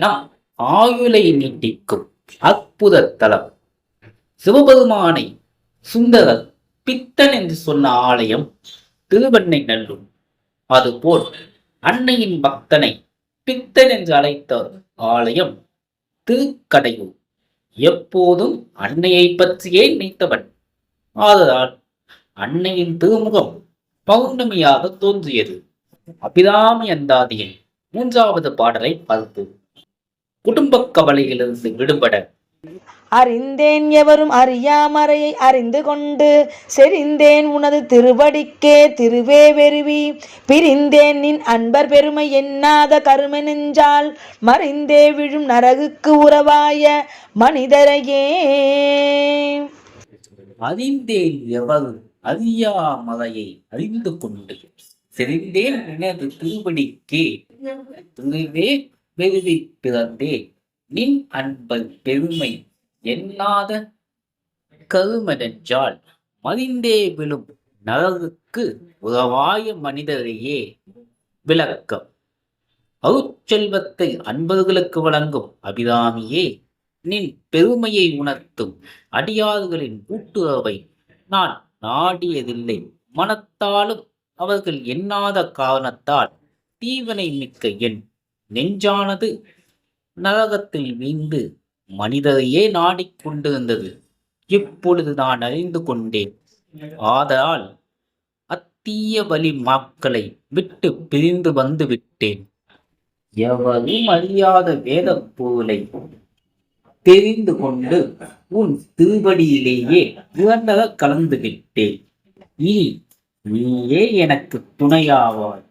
நம் ஆயுளை நீட்டிக்கும் அற்புத தலம். சிவபெருமானை சுந்தரர் பித்தன் என்று சொன்ன ஆலயம் திருவெண்ணெய்நல்லூர். அதுபோல் அன்னையின் பக்தனை பித்தன் என்று அழைத்த ஆலயம் திருக்கடையூர். எப்போதும் அன்னையை பற்றியே நினைத்தவன். ஆதலால் அன்னையின் திருமுகம் பௌர்ணமியாக தோன்றியது. அபிராமி அந்தாதியின் 3வது பாடலை பார்ப்போம். குடும்ப கவலையிலிருந்து விடுபட அறிந்தேன் எவரும் அறியாமறையை அறிந்து கொண்டு செறிந்தேன் உனது திருவடிக்கே திருவே வெறுவி பிரிந்தேன் நின் அன்பர் பெருமை எண்ணாத கரும நெஞ்சால் மறிந்தே விழும் நரகுக்கு உறவாய மனிதரையே. அறிந்தேன் எவரும் அறியாமறையை அறிந்து கொண்டு செறிந்தேன் எனது திருவடிக்கே திருவே வெறுவி பிறந்தேன் நின் அன்பர் பெருமை எண்ணாத கருமனென்றால் மறிந்தே விழும் நரகுக்கு உறவாய மனிதரையே. விளக்கம். அருட்செல்வத்தை அன்பர்களுக்கு வழங்கும் அபிராமியே, நின் பெருமையை உணர்த்தும் அடியார்களின் கூட்டுறவை நான் நாடியதில்லை. மனத்தாலும் அவர்கள் எண்ணாத காரணத்தால் தீவனை மிக்க என் நெஞ்சானது நரகத்தில் வீழ்ந்து மனிதரையே நாடிக்கொண்டிருந்தது. இப்பொழுது நான் அறிந்து கொண்டேன். ஆதலால் அத்தீய வழி மாக்களை விட்டு பிரிந்து வந்து விட்டேன். எவரும் அறியாத வேத பொருளை தெரிந்து கொண்டு உன் திருவடியிலேயே உயர்ந்தக கலந்து விட்டேன். இனி நீயே எனக்கு துணையாவாய்.